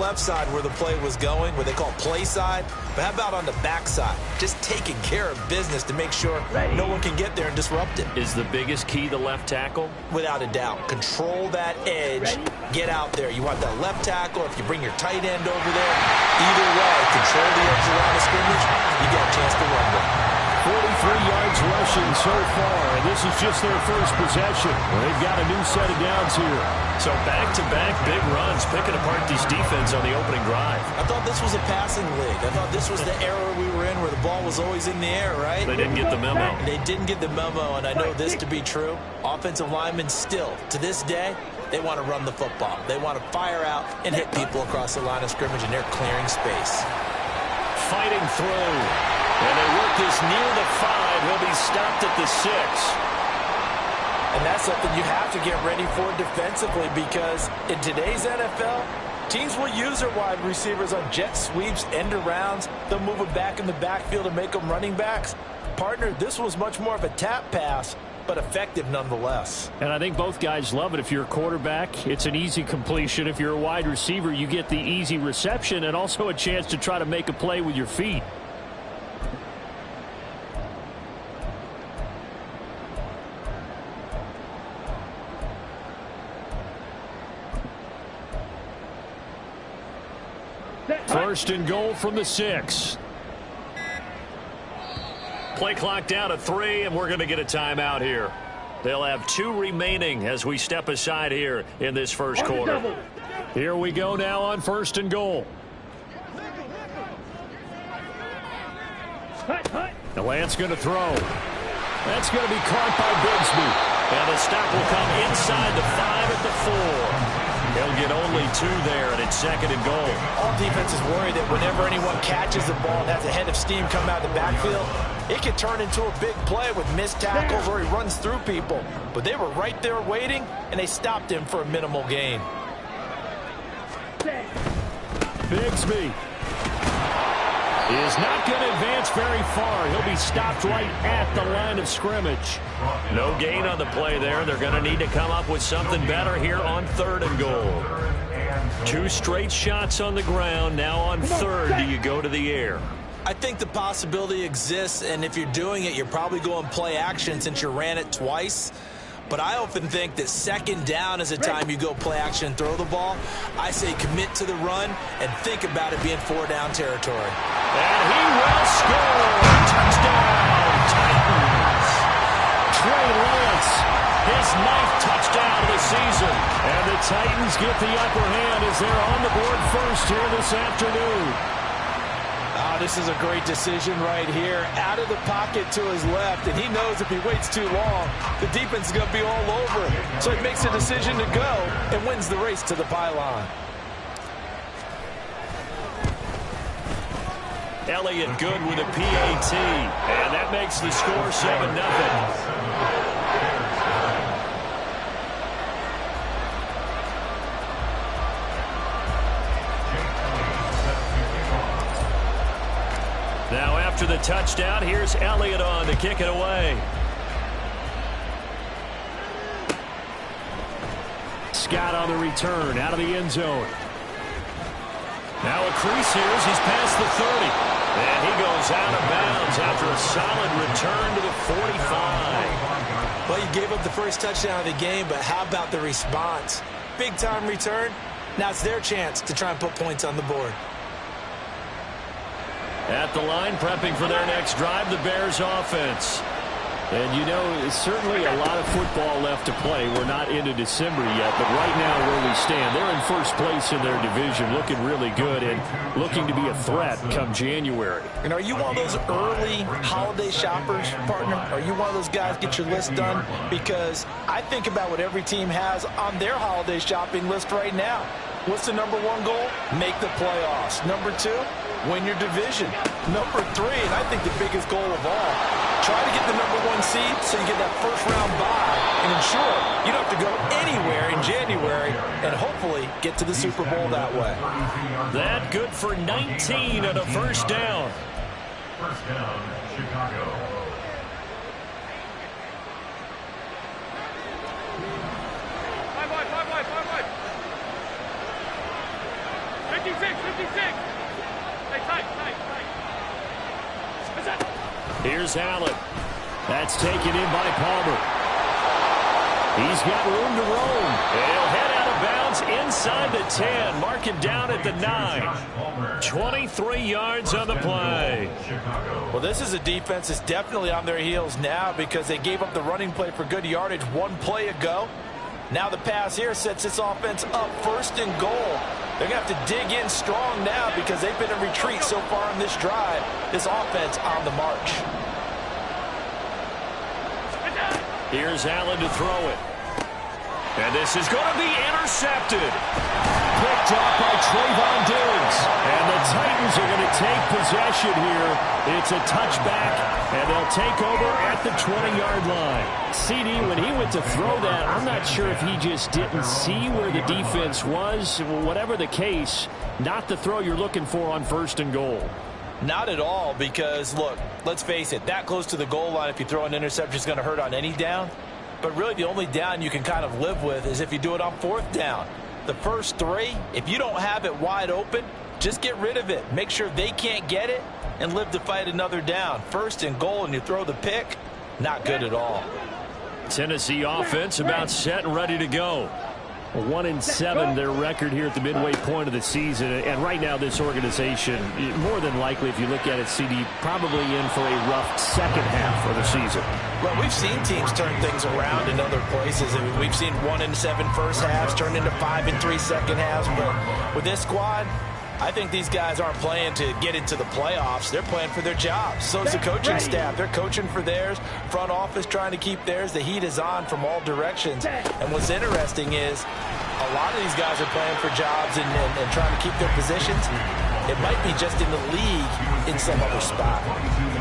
left side where the play was going, where they call play side, but how about on the back side? Just taking care of business to make sure no one can get there and disrupt it. Is the biggest key the left tackle? Without a doubt. Control that edge. Get out there. You want that left tackle. If you bring your tight end over there, either way, control the edge around the scrimmage, you got a chance to run them. 43 yards rushing so far, and this is just their first possession. They've got a new set of downs here. So back-to-back big runs, picking apart this defense on the opening drive. I thought this was a passing league. I thought this was the era we were in where the ball was always in the air, right? They didn't get the memo. They didn't get the memo, and I know this to be true. Offensive linemen still, to this day, they want to run the football. They want to fire out and hit people across the line of scrimmage, and they're clearing space. Fighting through. And they work this near the 5. He'll be stopped at the 6. And that's something you have to get ready for defensively, because in today's NFL, teams will use their wide receivers on jet sweeps, end arounds. They'll move them back in the backfield and make them running backs. Partner, this was much more of a tap pass, but effective nonetheless. And I think both guys love it. If you're a quarterback, it's an easy completion. If you're a wide receiver, you get the easy reception and also a chance to try to make a play with your feet. First and goal from the 6. Play clock down to 3, and we're going to get a timeout here. They'll have 2 remaining as we step aside here in this first quarter. Here we go now on first and goal. The Lance going to throw. That's going to be caught by Bigsby. And the stop will come inside the 5 at the 4. He'll get only 2 there, and it's second and goal. All defenses worry that whenever anyone catches the ball and has a head of steam come out of the backfield, it could turn into a big play with missed tackles or he runs through people. But they were right there waiting, and they stopped him for a minimal gain. Bigsby is not going to advance very far. He'll be stopped right at the line of scrimmage. No gain on the play there. They're going to need to come up with something better here on third and goal. 2 straight shots on the ground. Now on third, do you go to the air? I think the possibility exists, and if you're doing it, you're probably going play action since you ran it twice. But I often think that second down is a time you go play action and throw the ball. I say commit to the run and think about it being 4-down territory. And he will score. Touchdown, Titans. Trey Lance, his 9th touchdown of the season. And the Titans get the upper hand as they're on the board first here this afternoon. Oh, this is a great decision right here. Out of the pocket to his left, and he knows if he waits too long, the defense is going to be all over him. So he makes a decision to go and wins the race to the pylon. Elliott good with a PAT, and that makes the score 7-0. Now after the touchdown, here's Elliott on to kick it away. Scott on the return out of the end zone. Now a crease here as he's past the 30. And he goes out of bounds after a solid return to the 45. Well, you gave up the first touchdown of the game, but how about the response? Big-time return. Now it's their chance to try and put points on the board. At the line, prepping for their next drive, the Bears offense. And, you know, certainly a lot of football left to play. We're not into December yet, but right now where we stand, they're in first place in their division, looking really good and looking to be a threat come January. And are you one of those early holiday shoppers, partner? Are you one of those guys get your list done? Because I think about what every team has on their holiday shopping list right now. What's the number 1 goal? Make the playoffs. Number 2, win your division. Number 3, and I think the biggest goal of all, try to get the number 1 seed so you get that first-round bye and ensure you don't have to go anywhere in January and hopefully get to the Super Bowl that way. That good for 19 and a first down. First down, Chicago. Five wide. Here's Allen. That's taken in by Palmer. He's got room to roam. And he'll head out of bounds inside the 10. Mark him down at the 9. 23 yards on the play. Well, this is a defense that's definitely on their heels now because they gave up the running play for good yardage one play ago. Now the pass here sets this offense up first and goal. They're going to have to dig in strong now because they've been in retreat so far in this drive. This offense on the march. Here's Allen to throw it. And this is going to be intercepted. Picked off by Trayvon Diggs. And the Titans are going to take possession here. It's a touchback, and they'll take over at the 20-yard line. CD, when he went to throw that, I'm not sure if he just didn't see where the defense was. Whatever the case, not the throw you're looking for on first and goal. Not at all because, look, let's face it, that close to the goal line, if you throw an interception, is going to hurt on any down. But really the only down you can kind of live with is if you do it on fourth down. The first three, if you don't have it wide open, just get rid of it. Make sure they can't get it and live to fight another down. First and goal and you throw the pick, not good at all. Tennessee offense about set and ready to go. 1-7 their record here at the midway point of the season, and right now this organization, more than likely if you look at it, CD, probably in for a rough second half of the season. Well, we've seen teams turn things around in other places. I mean, we've seen 1-7 first halves turn into 5-3 second halves, but with this squad, I think these guys aren't playing to get into the playoffs. They're playing for their jobs. So is the coaching staff. They're coaching for theirs. Front office trying to keep theirs. The heat is on from all directions. And what's interesting is a lot of these guys are playing for jobs and trying to keep their positions. It might be just in the league in some other spot.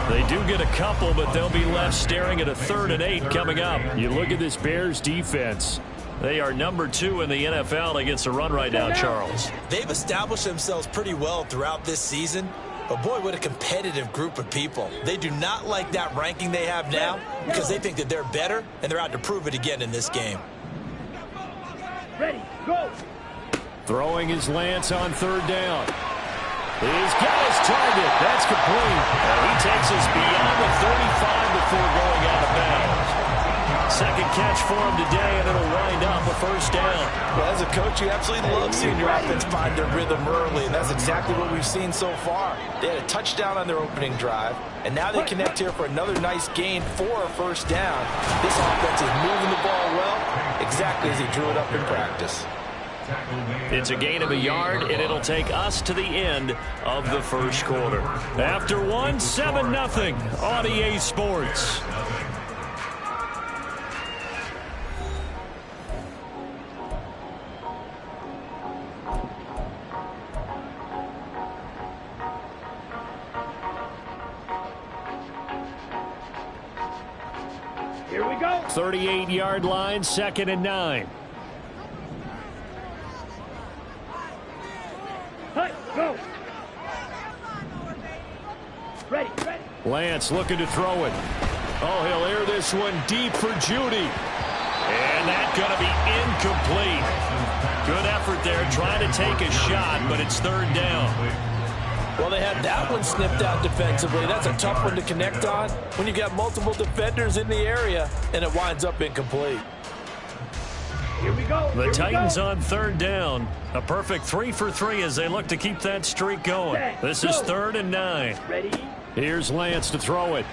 They do get a couple, but they'll be left staring at a 3rd and 8 coming up. You look at this Bears defense. They are number 2 in the NFL against the run right now, Charles. They've established themselves pretty well throughout this season. But, boy, what a competitive group of people. They do not like that ranking they have now because they think that they're better, and they're out to prove it again in this game. Ready, go. Throwing his Lance on 3rd down. He's got his target. That's complete. And he takes us beyond the 35 before going out of bounds. Second catch for him today, and it'll wind up a first down. Well, as a coach, you absolutely love seeing your offense find their rhythm early, and that's exactly what we've seen so far. They had a touchdown on their opening drive, and now they connect here for another nice gain for a first down. This offense is moving the ball well, exactly as he drew it up in practice. It's a gain of a yard, and it'll take us to the end of the first quarter. After one, 7-0 on EA Sports. Here we go. 38-yard line, 2nd and 9. Hey, go. Ready. Lance looking to throw it. Oh, he'll air this one deep for Judy. And that's going to be incomplete. Good effort there, trying to take a shot, but it's 3rd down. Well, they had that one snipped out defensively. That's a tough one to connect on when you got multiple defenders in the area, and it winds up incomplete. Here we go. The Titans on 3rd down. A perfect 3 for 3 as they look to keep that streak going. This is 3rd and 9. Ready. Here's Lance to throw it.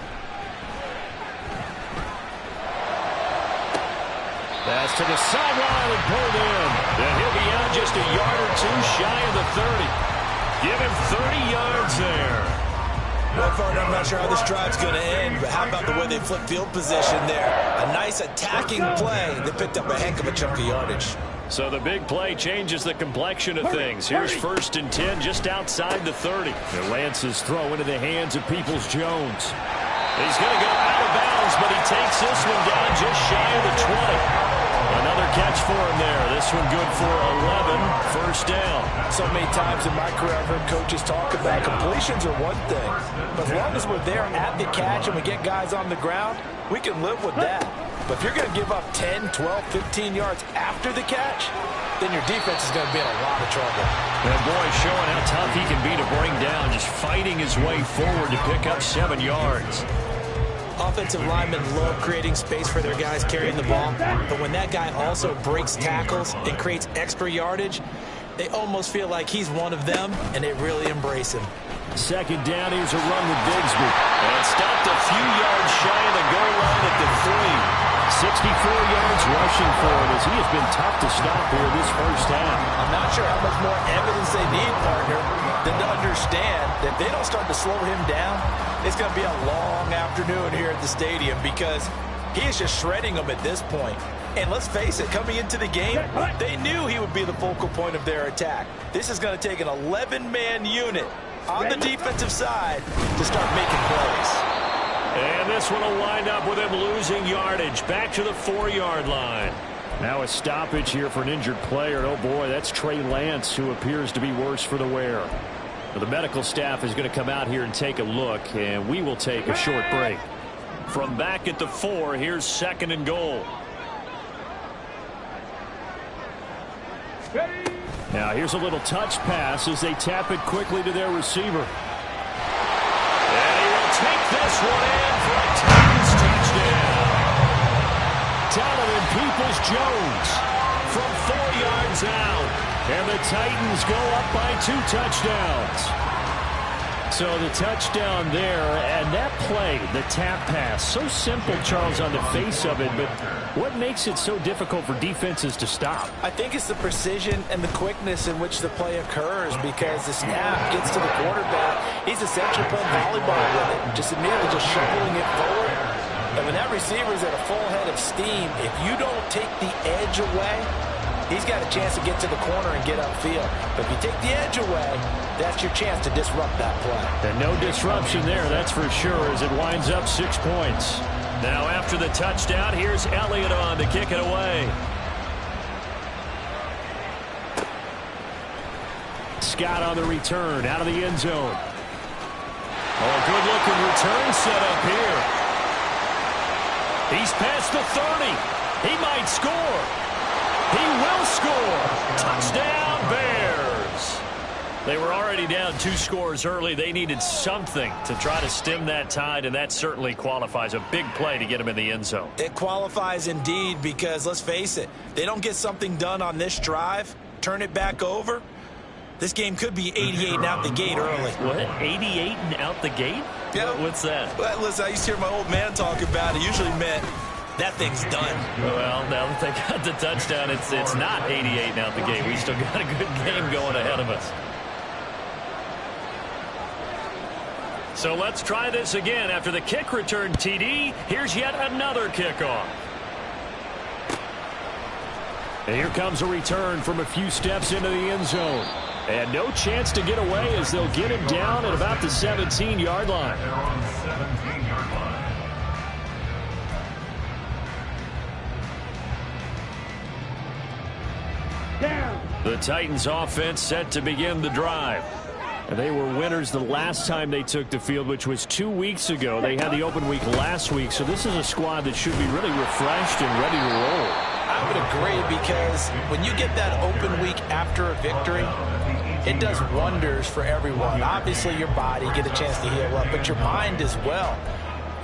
Pass to the sideline and pulled in. And he'll be out just a yard or 2 shy of the 30. Give him 30 yards there. Well, partner, I'm not sure how this drive's going to end, but how about the way they flip field position there? A nice attacking play that picked up a heck of a chunk of yardage. So the big play changes the complexion of things. Here's 1st and 10 just outside the 30. And Lance's throw into the hands of Peoples-Jones. He's going to go out of bounds, but he takes this one down just shy of the 20. Another catch for him there. This one good for 11. First down. So many times in my career I've heard coaches talk about completions are one thing. But as long as we're there at the catch and we get guys on the ground, we can live with that. But if you're going to give up 10, 12, 15 yards after the catch, then your defense is going to be in a lot of trouble. And boy, showing how tough he can be to bring down, just fighting his way forward to pick up 7 yards. Offensive linemen love creating space for their guys carrying the ball, but when that guy also breaks tackles and creates extra yardage, they almost feel like he's one of them, and they really embrace him. Second down, here's a run with Bigsby. And stopped a few yards shy of the goal line at the 3. 64 yards rushing for him as he has been tough to stop here this first half. I'm not sure how much more evidence they need, partner, than to understand that if they don't start to slow him down, it's going to be a long afternoon here at the stadium because he is just shredding them at this point. And let's face it, coming into the game, they knew he would be the focal point of their attack. This is going to take an 11-man unit on the defensive side to start making plays. And this one will wind up with him losing yardage back to the 4-yard line. Now a stoppage here for an injured player. Oh, boy, that's Trey Lance, who appears to be worse for the wear. Well, the medical staff is going to come out here and take a look, and we will take a short break. From back at the 4, here's 2nd and goal. Now here's a little touch pass as they tap it quickly to their receiver. And he will take this one in for a Titans touchdown. Donovan Peoples-Jones from 4 yards out. And the Titans go up by 2 touchdowns. So the touchdown there, and that play, the tap pass, so simple, Charles, on the face of it, but what makes it so difficult for defenses to stop? I think it's the precision and the quickness in which the play occurs because the snap gets to the quarterback. He's essentially playing volleyball with it, just immediately just shoveling it forward. And when that receiver is at a full head of steam, if you don't take the edge away, he's got a chance to get to the corner and get upfield. But if you take the edge away, that's your chance to disrupt that play. And no disruption there, that's for sure, as it winds up 6 points. Now after the touchdown, here's Elliott on to kick it away. Scott on the return, out of the end zone. Oh, good-looking return set up here. He's past the 30. He might score. He will score. Touchdown, Bears. They were already down 2 scores early. They needed something to try to stem that tide, and that certainly qualifies. A big play to get him in the end zone. It qualifies indeed because, let's face it, they don't get something done on this drive, turn it back over, this game could be 88 and out the gate early. What, 88 and out the gate? Yeah. What's that? Well, listen, I used to hear my old man talk about it. Usually meant that thing's done. Well, now that they got the touchdown, it's not 88 and out the gate. We still got a good game going ahead of us. So let's try this again. After the kick return TD, here's yet another kickoff. And here comes a return from a few steps into the end zone. And no chance to get away as they'll get him down at about the 17-yard line. They're on the 17-yard line. Down. The Titans offense set to begin the drive. And they were winners the last time they took the field, which was 2 weeks ago. They had the open week last week, so this is a squad that should be really refreshed and ready to roll. I would agree because when you get that open week after a victory, it does wonders for everyone. Obviously, your body get a chance to heal up, but your mind as well.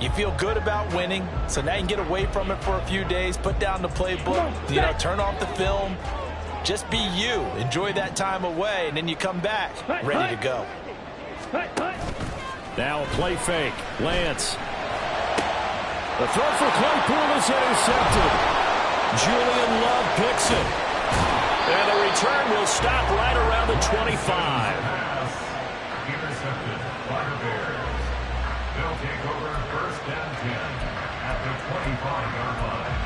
You feel good about winning, so now you can get away from it for a few days, put down the playbook, turn off the film. Just be you. Enjoy that time away, and then you come back ready to go. Now a play fake. Lance. The throw for Claypool is intercepted. Julian Love picks it. And the return will stop right around the 25. Intercepted by the Bears. They'll take over 1st and 10 at the 25-yard line.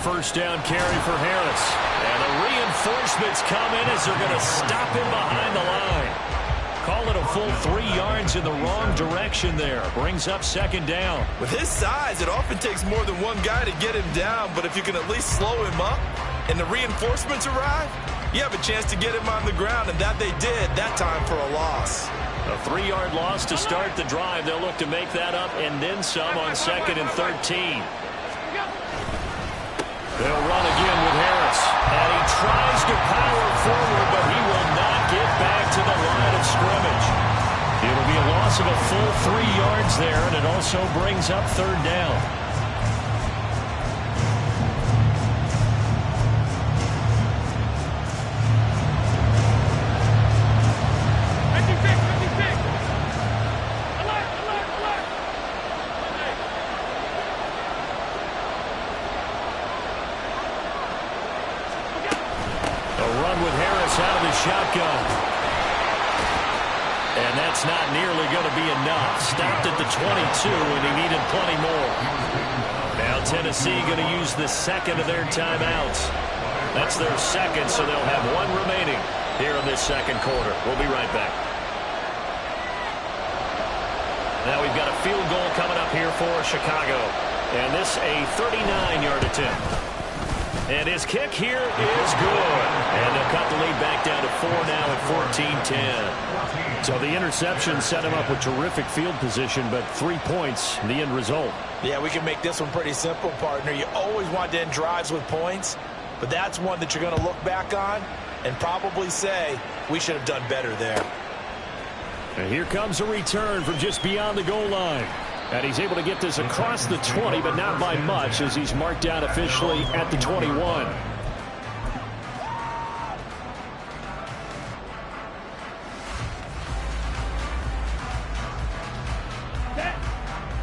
First down carry for Harris. And the reinforcements come in as they're going to stop him behind the line. Call it a full 3 yards in the wrong direction there. Brings up second down. With his size, it often takes more than one guy to get him down, but if you can at least slow him up and the reinforcements arrive, you have a chance to get him on the ground, and that they did that time for a loss. A 3-yard loss to start the drive. They'll look to make that up and then some on 2nd and 13. They'll run again with Harris. And he tries to power forward, but he will not get back to the line of scrimmage. It'll be a loss of a full 3 yards there, and it also brings up third down. Shotgun. And that's not nearly going to be enough. Stopped at the 22, and he needed plenty more. Now Tennessee going to use the second of their timeouts. That's their second, so they'll have one remaining here in this second quarter. We'll be right back. Now we've got a field goal coming up here for Chicago. And this a 39-yard attempt. And his kick here is good. And they'll cut the lead back down to 4 now at 14-10. So the interception set him up with terrific field position, but 3 points, the end result. Yeah, we can make this one pretty simple, partner. You always want to end drives with points, but that's one that you're going to look back on and probably say, we should have done better there. And here comes a return from just beyond the goal line. And he's able to get this across the 20, but not by much, as he's marked down officially at the 21.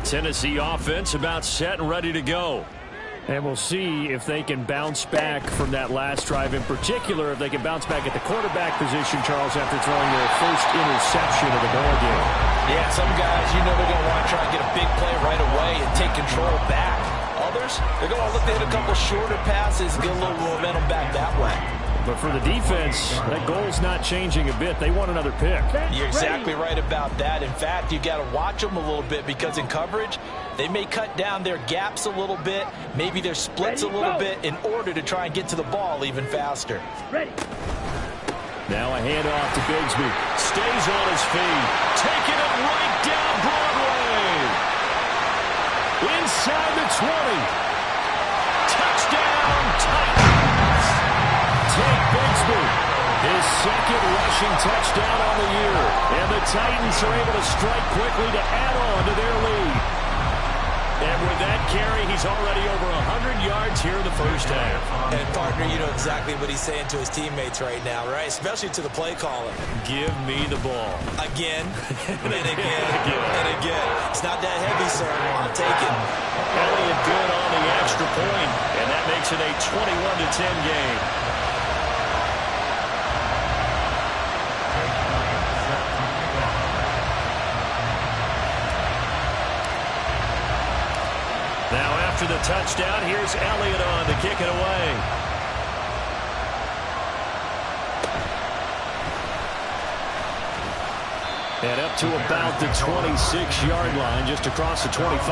Tennessee offense about set and ready to go. And we'll see if they can bounce back from that last drive. In particular, if they can bounce back at the quarterback position, Charles, after throwing their first interception of the ball game. Yeah, some guys, you know they're going to want to try and get a big play right away and take control back. Others, they're going to look to hit a couple shorter passes, get a little momentum back that way. But for the defense, that goal's not changing a bit. They want another pick. You're exactly right about that. In fact, you got to watch them a little bit because in coverage, they may cut down their gaps a little bit, maybe their splits a little bit in order to try and get to the ball even faster. Ready. Now a handoff to Bigsby. Stays on his feet. Taking it right down Broadway. Inside the 20. Touchdown, Titans. Take Bigsby. His second rushing touchdown on the year. And the Titans are able to strike quickly to add on to their lead. And with that carry, he's already over 100 yards here in the first half. And, partner, you know exactly what he's saying to his teammates right now, right? Especially to the play caller. Give me the ball. Again, and again, and again. It's not that heavy, sir. I'll take it. Elliott good on the extra point, and that makes it a 21-10 game. Now after the touchdown, here's Elliott on to kick it away. And up to about the 26-yard line, just across the 25.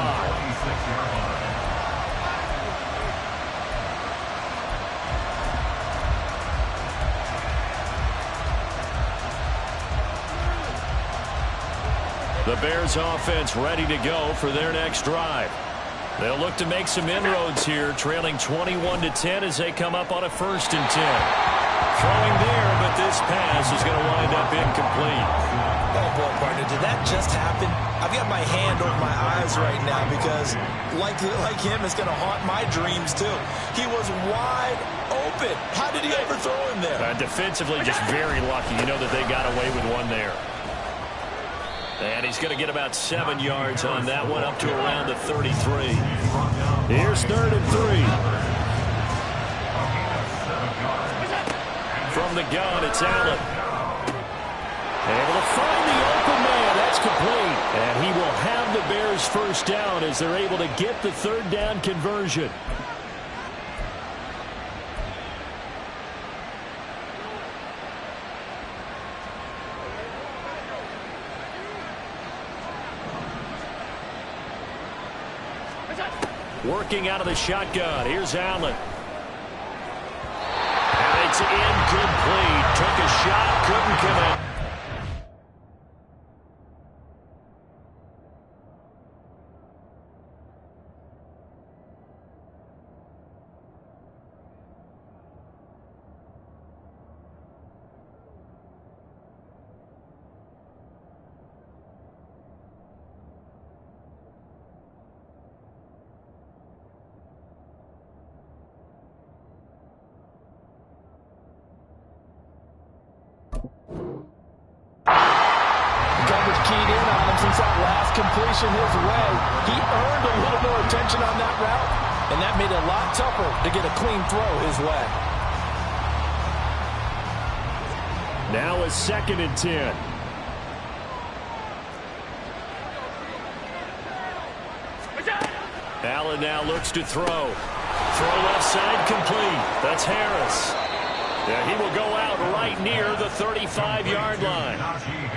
The Bears offense ready to go for their next drive. They'll look to make some inroads here, trailing 21-10 as they come up on a 1st and 10. Throwing there, but this pass is going to wind up incomplete. Oh, boy, partner, did that just happen? I've got my hand over my eyes right now because, like him, it's going to haunt my dreams, too. He was wide open. How did he overthrow him there? Defensively, just very lucky. You know that they got away with one there. And he's going to get about 7 yards on that one, up to around the 33. Here's 3rd and 3. From the gun, it's Allen. Able to find the open man. That's complete. And he will have the Bears first down as they're able to get the 3rd down conversion. Working out of the shotgun. Here's Allen. And it's incomplete. Took a shot, couldn't connect. Keyed in on him since that last completion his way. He earned a little more attention on that route, and that made it a lot tougher to get a clean throw his way. Now a 2nd and 10. Allen now looks to throw. Throw left side complete. That's Harris. Yeah, he will go out right near the 35-yard line.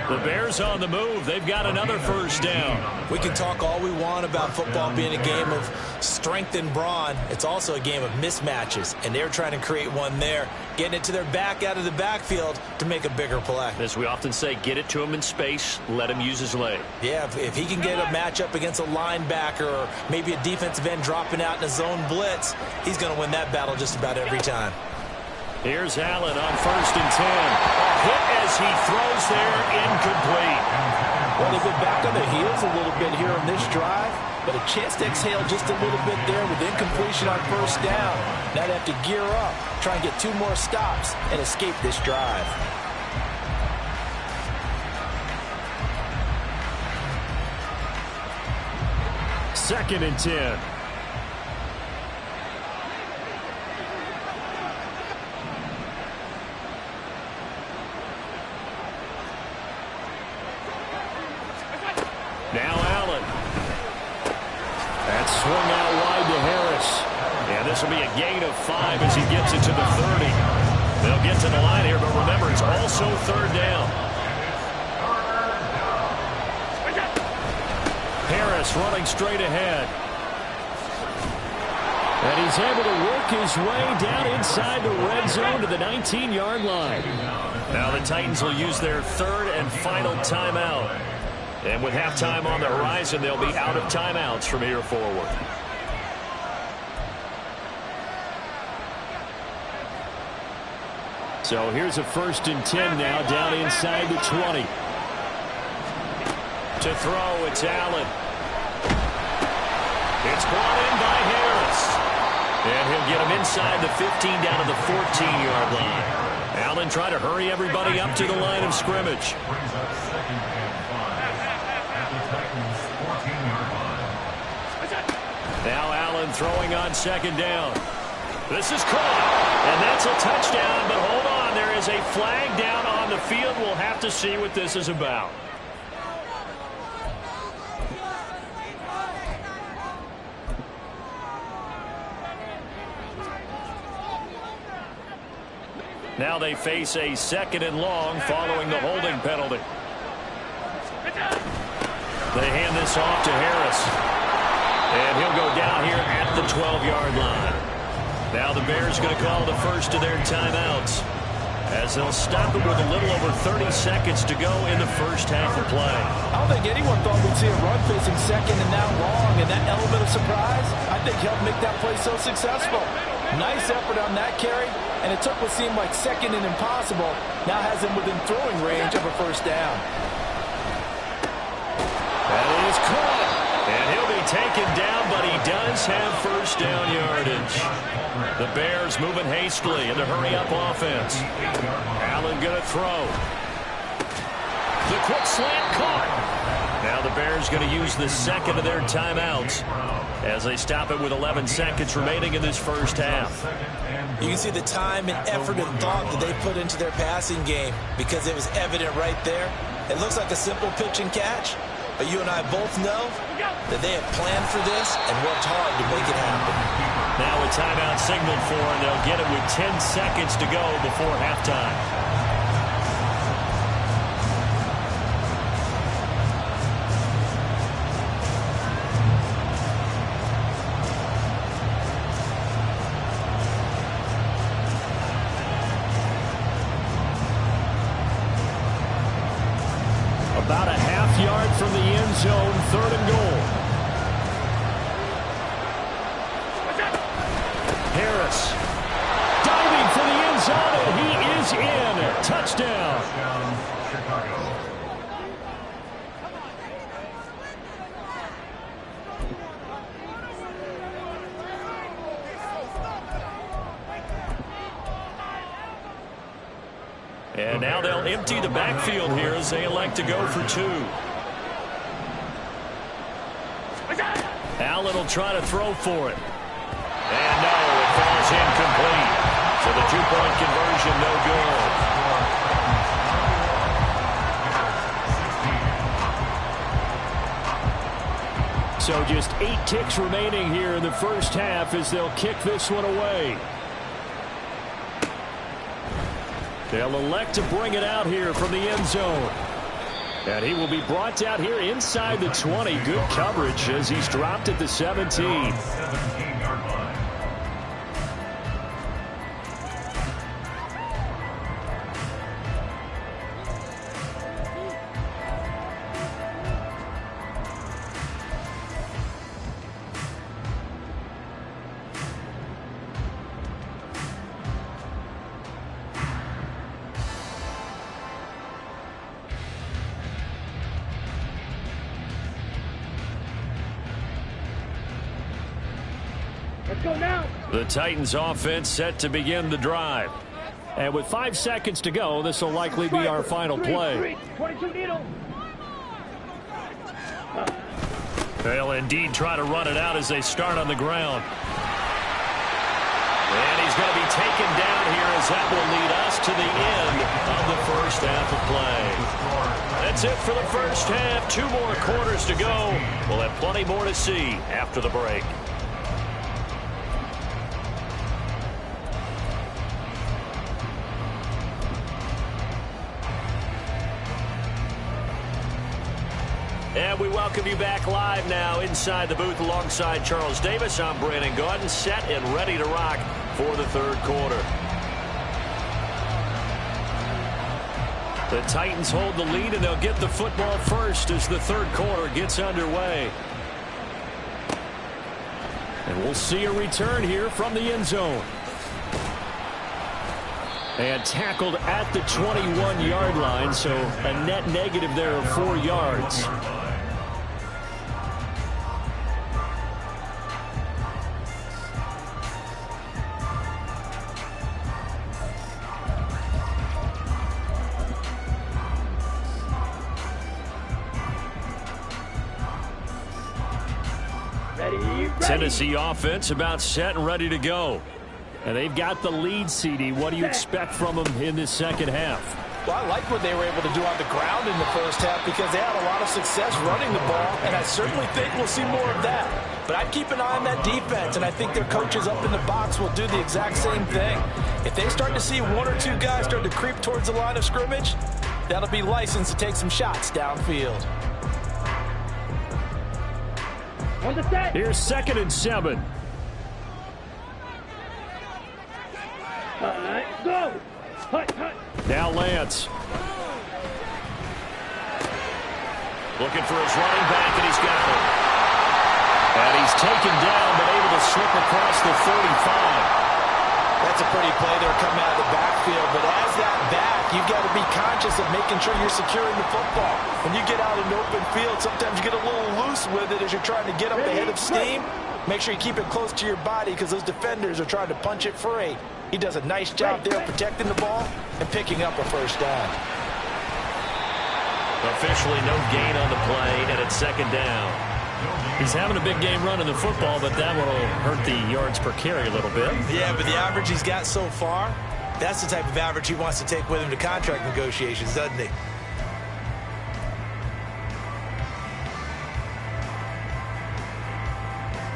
The Bears on the move. They've got another first down. We can talk all we want about football being a game of strength and brawn. It's also a game of mismatches, and they're trying to create one there, getting it to their back out of the backfield to make a bigger play. As we often say, get it to him in space, let him use his leg. Yeah, if he can get a matchup against a linebacker or maybe a defensive end dropping out in a zone blitz, he's going to win that battle just about every time. Here's Allen on 1st and 10. Hit as he throws there, incomplete. Well, they've been back on their heels a little bit here on this drive, but a chance to exhale just a little bit there with incompletion on 1st down. Now they have to gear up, try and get 2 more stops and escape this drive. Second and 10. Now Allen. That's swung out wide to Harris. And this will be a gain of 5 as he gets it to the 30. They'll get to the line here, but remember, it's also 3rd down. Harris running straight ahead. And he's able to work his way down inside the red zone to the 19-yard line. Now the Titans will use their 3rd and final timeout. And with halftime on the horizon, they'll be out of timeouts from here forward. So here's a 1st and 10 now down inside the 20. To throw, it's Allen. It's brought in by Harris. And he'll get him inside the 15 down to the 14-yard line. Allen trying to hurry everybody up to the line of scrimmage. Now Allen throwing on 2nd down. This is caught, and that's a touchdown, but hold on, there is a flag down on the field. We'll have to see what this is about. Now they face a 2nd and long following the holding penalty. They hand this off to Harris. And he'll go down here at the 12-yard line. Now the Bears going to call the first of their timeouts as they'll stop it with a little over 30 seconds to go in the first half of play. I don't think anyone thought we'd see a run facing 2nd and now long, and that element of surprise, I think, helped make that play so successful. Nice effort on that carry, and it took what seemed like 2nd and impossible, now has him within throwing range of a 1st down. That is caught. And he'll be taken down, but he does have 1st down yardage. The Bears moving hastily in the hurry-up offense. Allen going to throw. The quick slant caught. Now the Bears going to use the 2nd of their timeouts as they stop it with 11 seconds remaining in this first half. You can see the time and effort and thought that they put into their passing game because it was evident right there. It looks like a simple pitch and catch, but you and I both know that they have planned for this and worked hard to make it happen. Now a timeout signaled for, and they'll get it with 10 seconds to go before halftime. About a half yard from the end zone, 3rd and goal. Harris diving for the end zone, and he is in. Touchdown. Touchdown, Chicago. And now they'll empty the backfield here as they elect to go for 2. Allen will try to throw for it. And no, it falls incomplete. So the 2-point conversion, no good. So just 8 ticks remaining here in the first half as they'll kick this one away. They'll elect to bring it out here from the end zone. And he will be brought down here inside the 20. Good coverage as he's dropped at the 17. 17-yard line. Let's go now. The Titans offense set to begin the drive. And with 5 seconds to go, this will likely be our final play. 22 needle. They'll indeed try to run it out as they start on the ground. And he's going to be taken down here as that will lead us to the end of the first half of play. That's it for the first half. 2 more quarters to go. We'll have plenty more to see after the break. And we welcome you back live now inside the booth alongside Charles Davis. I'm Brandon Gaudin, set and ready to rock for the 3rd quarter. The Titans hold the lead, and they'll get the football first as the 3rd quarter gets underway. And we'll see a return here from the end zone. And tackled at the 21-yard line, so a net negative there of 4 yards. Tennessee offense about set and ready to go. And they've got the lead, CD. What do you expect from them in this second half? Well, I like what they were able to do on the ground in the first half because they had a lot of success running the ball, and I certainly think we'll see more of that. But I'd keep an eye on that defense, and I think their coaches up in the box will do the exact same thing. If they start to see 1 or 2 guys start to creep towards the line of scrimmage, that'll be licensed to take some shots downfield. On the set. Here's 2nd and 7. Go. Hut, hut. Now Lance. Looking for his running back, and he's got it. And he's taken down, but able to slip across the 35. That's a pretty play there coming out of the backfield. But as that back, you've got to be conscious of making sure you're securing the football. When you get out in the open field, sometimes you get a little loose with it as you're trying to get up the head of steam. Make sure you keep it close to your body because those defenders are trying to punch it free. He does a nice job there protecting the ball and picking up a first down. Officially no gain on the play, and it's 2nd down. He's having a big game running the football, but that will hurt the yards per carry a little bit. Yeah, but the average he's got so far, that's the type of average he wants to take with him to contract negotiations, doesn't he?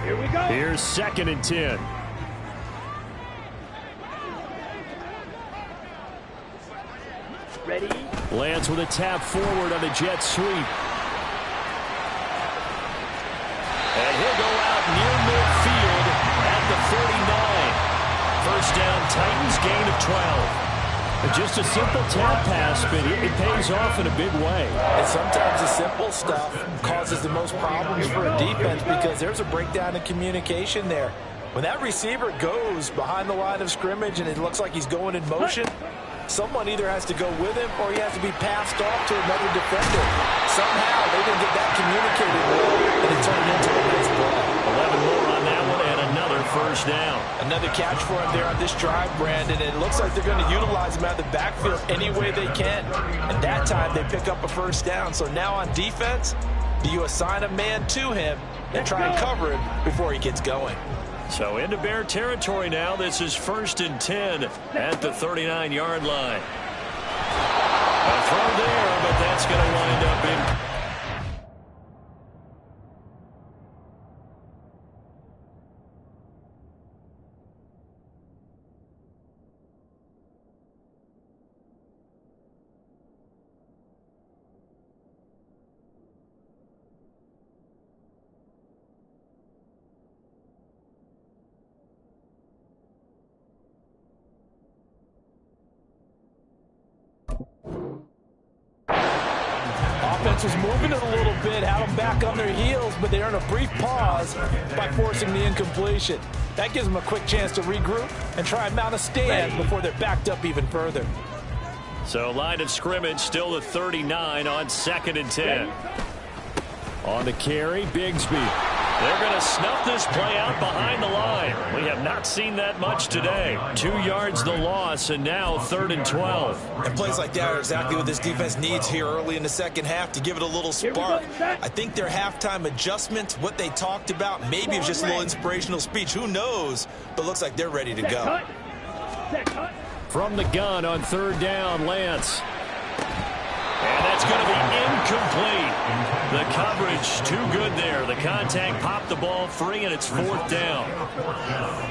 Here we go. Here's 2nd and 10. Ready. Lance with a tap forward on a jet sweep. And he'll go out near midfield at the 49. First down, Titans, gain of 12. Just a simple tap pass, but it pays off in a big way. And sometimes the simple stuff causes the most problems for a defense because there's a breakdown in communication there. When that receiver goes behind the line of scrimmage and it looks like he's going in motion, someone either has to go with him or he has to be passed off to another defender. Somehow they didn't get that communicated well, and it turned into a nice play. 11 more on that one and another first down. Another catch for him there on this drive, Brandon. And it looks like they're going to utilize him out of the backfield any way they can. And that time they pick up a first down. So now on defense, do you assign a man to him and try and cover him before he gets going? So into Bear territory now. This is 1st and 10 at the 39-yard line. A throw there, but that's going to wind up in. Offense was moving it a little bit, had them back on their heels, but they earn a brief pause by forcing the incompletion. That gives them a quick chance to regroup and try and mount a stand before they're backed up even further. So line of scrimmage still the 39 on 2nd and 10. On the carry, Bigsby. They're going to snuff this play out behind the line. We have not seen that much today. 2 yards the loss, and now 3rd and 12. And plays like that are exactly what this defense needs here early in the second half to give it a little spark. I think their halftime adjustment, what they talked about, maybe it was just a little inspirational speech. Who knows? But looks like they're ready to go. From the gun on 3rd down, Lance. And that's going to be incomplete. The coverage too good there. The contact popped the ball free, and it's 4th down.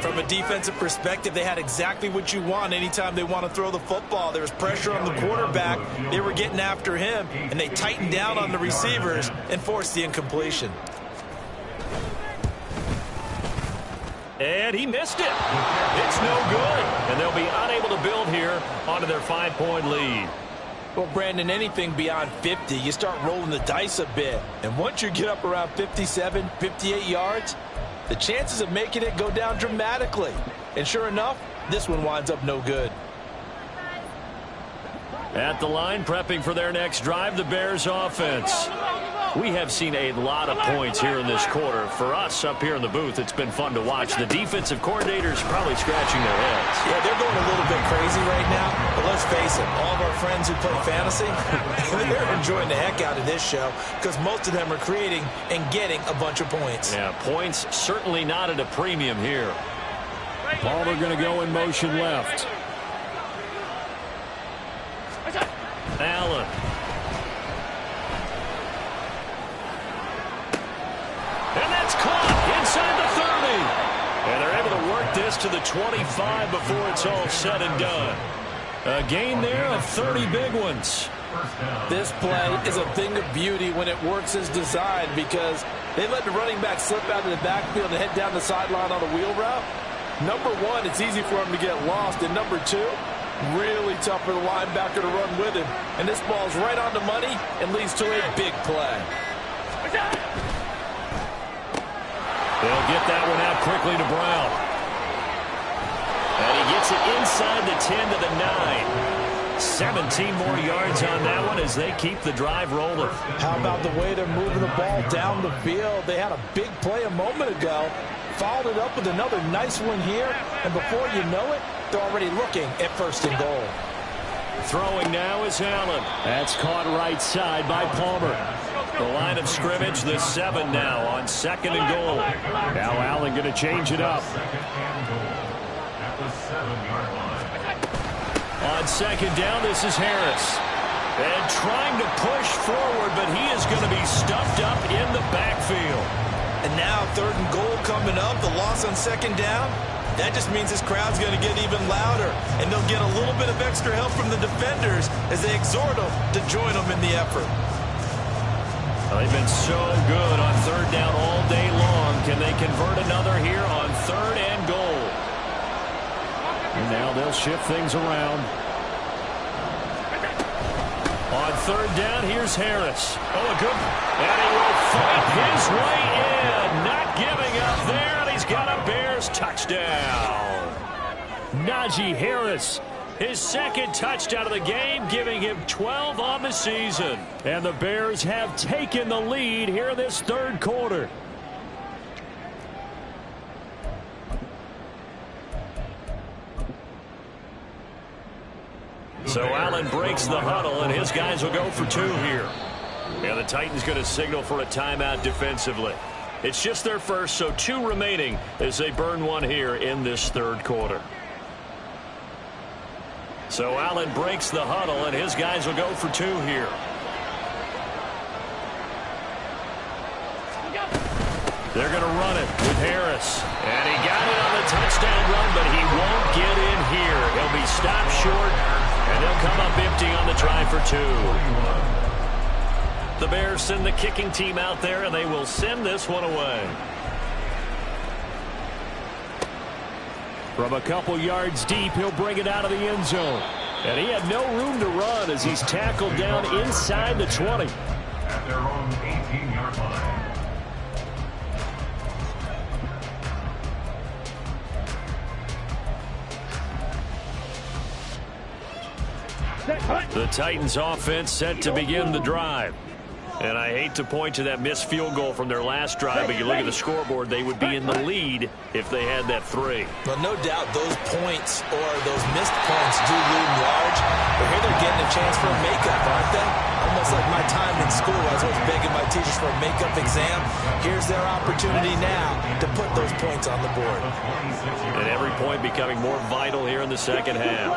From a defensive perspective, they had exactly what you want anytime they want to throw the football. There was pressure on the quarterback. They were getting after him, and they tightened down on the receivers and forced the incompletion. And he missed it. It's no good. And they'll be unable to build here onto their 5-point lead. Well, Brandon, anything beyond 50, you start rolling the dice a bit. And once you get up around 57, 58 yards, the chances of making it go down dramatically. And sure enough, this one winds up no good. At the line, prepping for their next drive, the Bears offense. We have seen a lot of points here in this quarter. For us up here in the booth, it's been fun to watch. The defensive coordinators probably scratching their heads. Yeah, they're going a little bit crazy right now. But let's face it, all of our friends who play fantasy, they're enjoying the heck out of this show because most of them are creating and getting a bunch of points. Yeah, points certainly not at a premium here. Palmer going to go in motion left. Allen. And that's caught inside the 30. And they're able to work this to the 25 before it's all said and done. A gain there of 30 big ones. This play is a thing of beauty when it works as designed because they let the running back slip out of the backfield and head down the sideline on a wheel route. Number one, it's easy for him to get lost. And number two, really tough for the linebacker to run with him. And this ball's right on the money and leads to a big play. They'll get that one out quickly to Brown. And he gets it inside the 10 to the 9. 17 more yards on that one as they keep the drive rolling. How about the way they're moving the ball down the field? They had a big play a moment ago, followed it up with another nice one here, and before you know it, they're already looking at 1st and goal. Throwing now is Allen. That's caught right side by Palmer. The line of scrimmage, the 7 now on 2nd and goal. Now Allen going to change it up. On 2nd down, this is Harris. And trying to push forward, but he is going to be stuffed up in the backfield. And now 3rd and goal coming up, the loss on 2nd down. That just means this crowd's going to get even louder, and they'll get a little bit of extra help from the defenders as they exhort them to join them in the effort. They've been so good on 3rd down all day long. Can they convert another here on 3rd and goal? And now they'll shift things around. On third down, here's Harris. Oh, a good. And he will fight his way in. Not giving up there, and he's got a Bears touchdown. Najee Harris, his second touchdown of the game, giving him 12 on the season. And the Bears have taken the lead here in this third quarter. So Allen breaks the huddle, and his guys will go for two here. And the Titans going to signal for a timeout defensively. It's just their first, so two remaining as they burn one here in this third quarter. So Allen breaks the huddle, and his guys will go for two here. They're going to run it with Harris. And he got it on the touchdown run, but he won't get in here. He'll be stopped short, and they'll come up empty on the try for two. The Bears send the kicking team out there, and they will send this one away. From a couple yards deep, he'll bring it out of the end zone. And he had no room to run as he's tackled down inside the 20. At their own 18-yard line. The Titans offense set to begin the drive. And I hate to point to that missed field goal from their last drive, but you look at the scoreboard, they would be in the lead if they had that three. Well, no doubt those points or those missed points do loom large. But here they're getting a chance for a makeup, aren't they? Almost like my time in school. I was always begging my teachers for a makeup exam. Here's their opportunity now to put those points on the board. And every point becoming more vital here in the second half.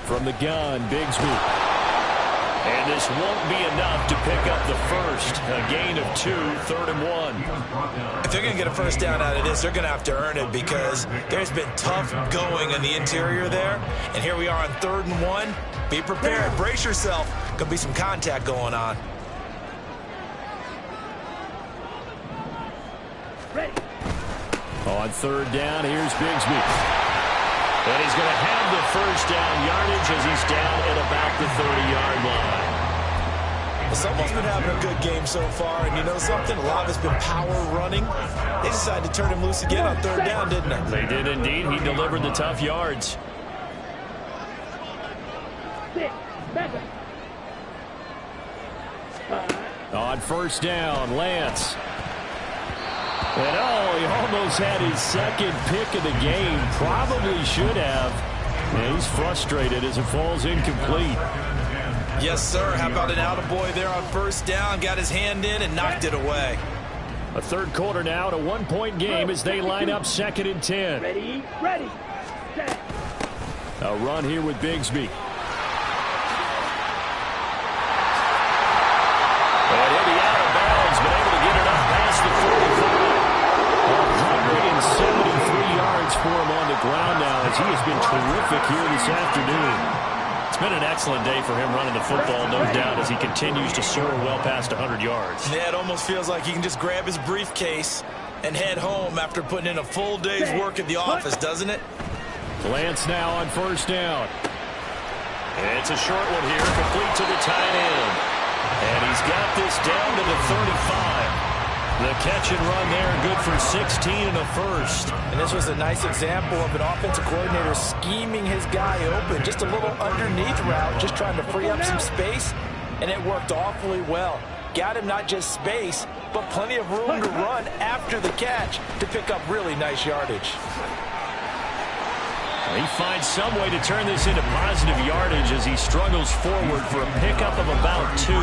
From the gun, Bigsby. And this won't be enough to pick up the first. A gain of 2, 3rd and 1. If they're going to get a first down out of this, they're going to have to earn it because there's been tough going in the interior there. And here we are on 3rd and 1. Be prepared. Brace yourself. Could be some contact going on. Ready. On 3rd down, here's Bigsby. And he's going to have the first down yardage as he's down at about the 30-yard line. Well, someone's been having a good game so far, and you know something? A lot of it's been power running. They decided to turn him loose again on 3rd down, didn't they? They did indeed. He delivered the tough yards. 6, 7. On 1st down, Lance. And oh, he almost had his second pick of the game. Probably should have. And he's frustrated as it falls incomplete. Yes, sir. How about an attaboy there on 1st down? Got his hand in and knocked it away. A third quarter now, a 1-point game as they line up 2nd and 10. Ready, ready, set. A run here with Bigsby. And he'll be out of bounds, but able to get it up past the 45. 173 yards for him on the ground now as he has been terrific here this afternoon. It's been an excellent day for him running the football, no doubt, as he continues to soar well past 100 yards. Yeah, it almost feels like he can just grab his briefcase and head home after putting in a full day's work at the office, doesn't it? Lance now on 1st down. And it's a short one here, complete to the tight end. And he's got this down to the 35. The catch and run there, good for 16 and a first. And this was a nice example of an offensive coordinator scheming his guy open. Just a little underneath route, just trying to free up some space, and it worked awfully well. Got him not just space, but plenty of room to run after the catch to pick up really nice yardage. He finds some way to turn this into positive yardage as he struggles forward for a pickup of about 2.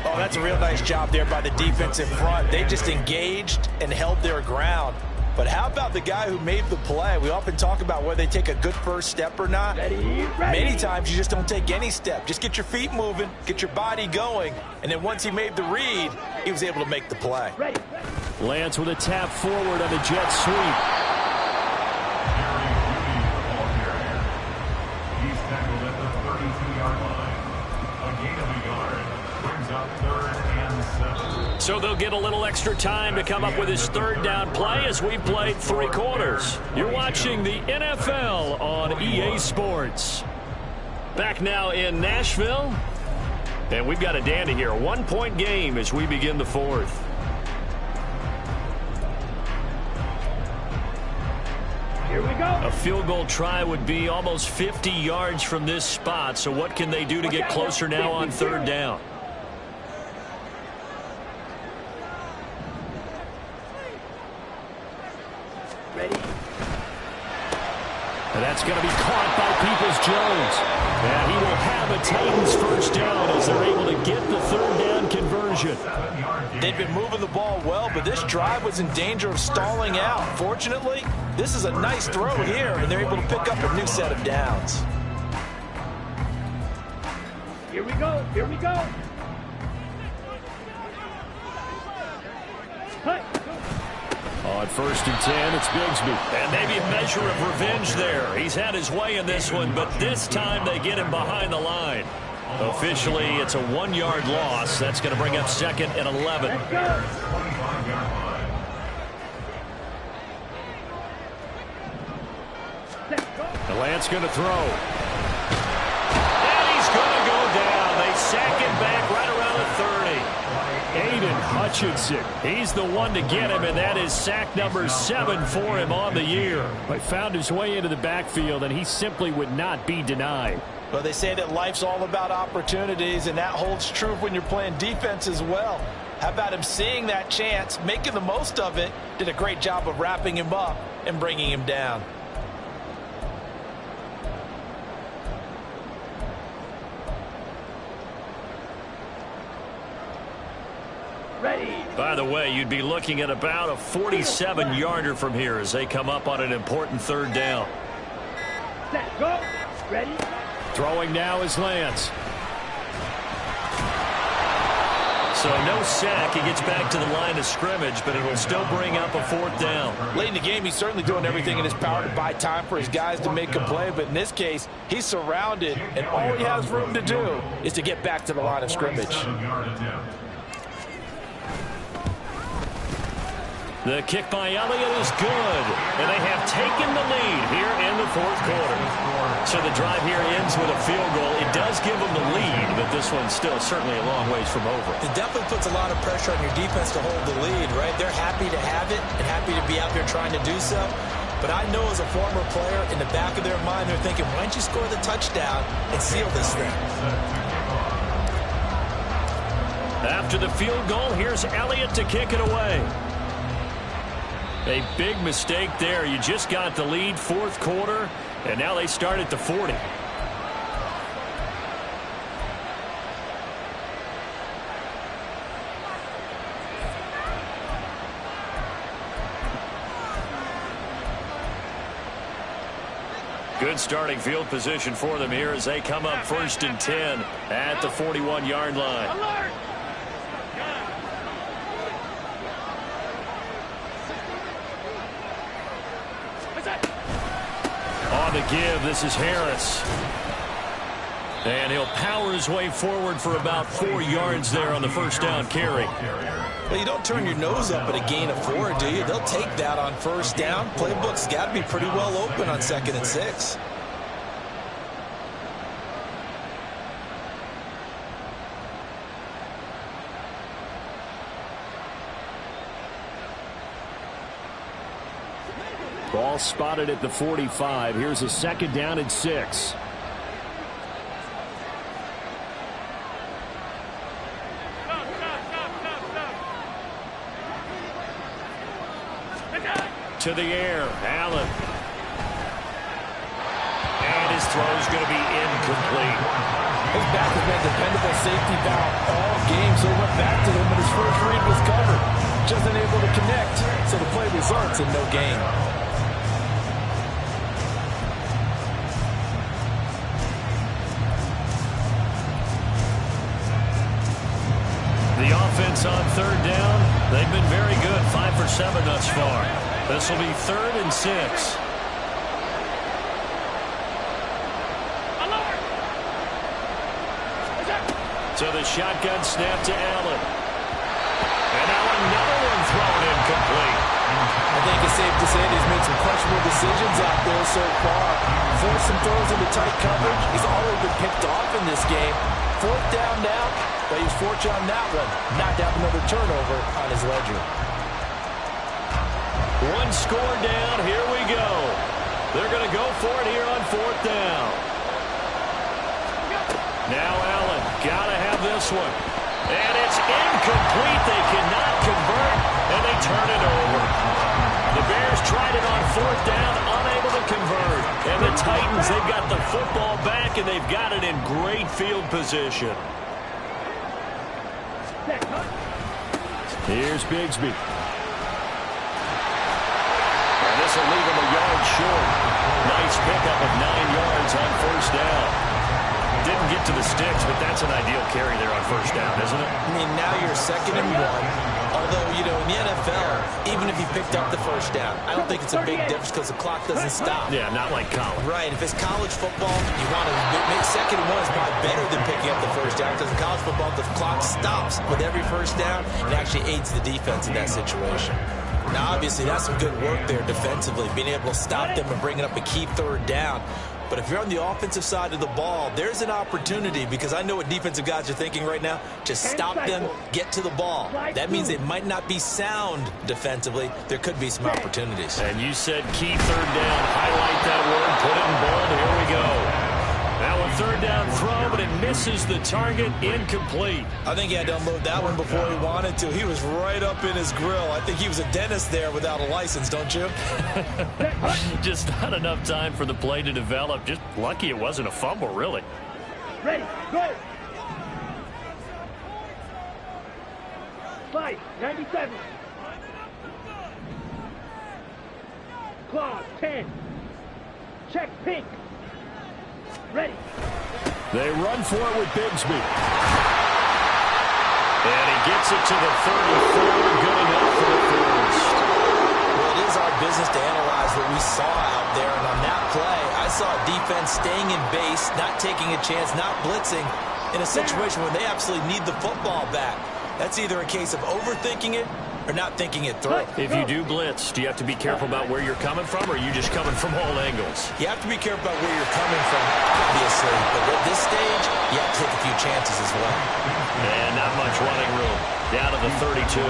Oh, that's a real nice job there by the defense in front. They just engaged and held their ground. But how about the guy who made the play? We often talk about whether they take a good first step or not. Many times you just don't take any step. Just get your feet moving, get your body going, and then once he made the read, he was able to make the play. Lance with a tap forward on the jet sweep. He's tackled at the 32-yard line. A gain of a yard brings up 3rd and 7. So they'll get a little extra time to come up with his third down play as we played 3 quarters. You're watching the NFL on EA Sports. Back now in Nashville. And we've got a dandy here. A 1-point game as we begin the 4th. Here we go. A field goal try would be almost 50 yards from this spot. So what can they do to get closer now on 3rd down? Ready. And that's going to be caught by Peoples-Jones. And he will have a Titans first down as they're able to get the 3rd down conversion. They've been moving the ball well, but this drive was in danger of stalling out. Fortunately, this is a nice throw here, and they're able to pick up a new set of downs. Here we go. Here we go. Hey. On 1st and 10, it's Bigsby. And maybe a measure of revenge there. He's had his way in this one, but this time they get him behind the line. Officially, it's a 1-yard loss. That's going to bring up 2nd and 11. The Lance going to throw. And he's going to go down. They sack him back right around the 30. Aiden Hutchinson. He's the one to get him, and that is sack number 7 for him on the year. But found his way into the backfield, and he simply would not be denied. Well, they say that life's all about opportunities, and that holds true when you're playing defense as well. How about him seeing that chance, making the most of it, did a great job of wrapping him up and bringing him down. Ready. By the way, you'd be looking at about a 47-yarder from here as they come up on an important 3rd down. Set. Go. Ready. Throwing now is Lance. So no sack. He gets back to the line of scrimmage, but it will still bring up a 4th down. Late in the game, he's certainly doing everything in his power to buy time for his guys to make a play, but in this case, he's surrounded, and all he has room to do is to get back to the line of scrimmage. The kick by Elliott is good, and they have taken the lead here in the 4th quarter. So the drive here ends with a field goal. It does give them the lead, but this one's still certainly a long ways from over. It definitely puts a lot of pressure on your defense to hold the lead, right? They're happy to have it and happy to be out there trying to do so. But I know as a former player, in the back of their mind, they're thinking, why don't you score the touchdown and seal this thing? After the field goal, here's Elliott to kick it away. A big mistake there. You just got the lead, 4th quarter, and now they start at the 40. Good starting field position for them here as they come up 1st and 10 at the 41-yard line. Alert. On the give, this is Harris. And he'll power his way forward for about 4 yards there on the 1st down carry. Well, you don't turn your nose up at a gain of 4, do you? They'll take that on 1st down. Playbook's got to be pretty well open on 2nd and 6. Ball spotted at the 45. Here's a 2nd down and 6. To the air, Allen. And his throw is going to be incomplete. His back has been a dependable safety valve all game, so he went back to him when his first read was covered. Just unable to connect, so the play results in no gain. The offense on 3rd down, they've been very good, 5 for 7 thus far. This will be 3rd and 6. To the shotgun snap to Allen. And now said, he's made some questionable decisions out there so far. Forced some throws into tight coverage. He's already been picked off in this game. 4th down now, but he's fortunate on that one. Not to have another turnover on his ledger. One score down. Here we go. They're going to go for it here on 4th down. Now Allen, got to have this one. And it's incomplete. They cannot convert, and they turn it over. The Bears tried it on 4th down, unable to convert. And the Titans, they've got the football back, and they've got it in great field position. Here's Bigsby. And this will leave him a yard short. Nice pickup of 9 yards on 1st down. Didn't get to the sticks, but that's an ideal carry there on 1st down, isn't it? I mean, now you're 2nd and 1. Although, you know, in the NFL, even if you picked up the 1st down, I don't think it's a big difference because the clock doesn't stop. Yeah, not like college. Right. If it's college football, you want to make 2nd and 1 is probably better than picking up the 1st down because in college football, the clock stops with every 1st down. It actually aids the defense in that situation. Now, obviously, that's some good work there defensively, being able to stop them and bringing up a key 3rd down. But if you're on the offensive side of the ball, there's an opportunity because I know what defensive guys are thinking right now. Just stop them, get to the ball. That means they might not be sound defensively. There could be some opportunities. And you said key 3rd down. Highlight that word. Put it in bold. Here we go. Now a 3rd down throw, but it misses the target. Incomplete. I think he had to unload that one before he wanted to. He was right up in his grill. I think he was a dentist there without a license, don't you? Just not enough time for the play to develop. Just lucky it wasn't a fumble, really. Ready, go! 5, 97. Claws, 10. Check pink. Ready. They run for it with Bigsby. And he gets it to the 34. Good enough for the first. Well, it is our business to analyze what we saw out there. And on that play, I saw a defense staying in base, not taking a chance, not blitzing in a situation where they absolutely need the football back. That's either a case of overthinking it or not thinking it through. If you do blitz, do you have to be careful about where you're coming from, or are you just coming from all angles? You have to be careful about where you're coming from, obviously. But at this stage, you have to take a few chances as well. And not much running room. Down to the 32.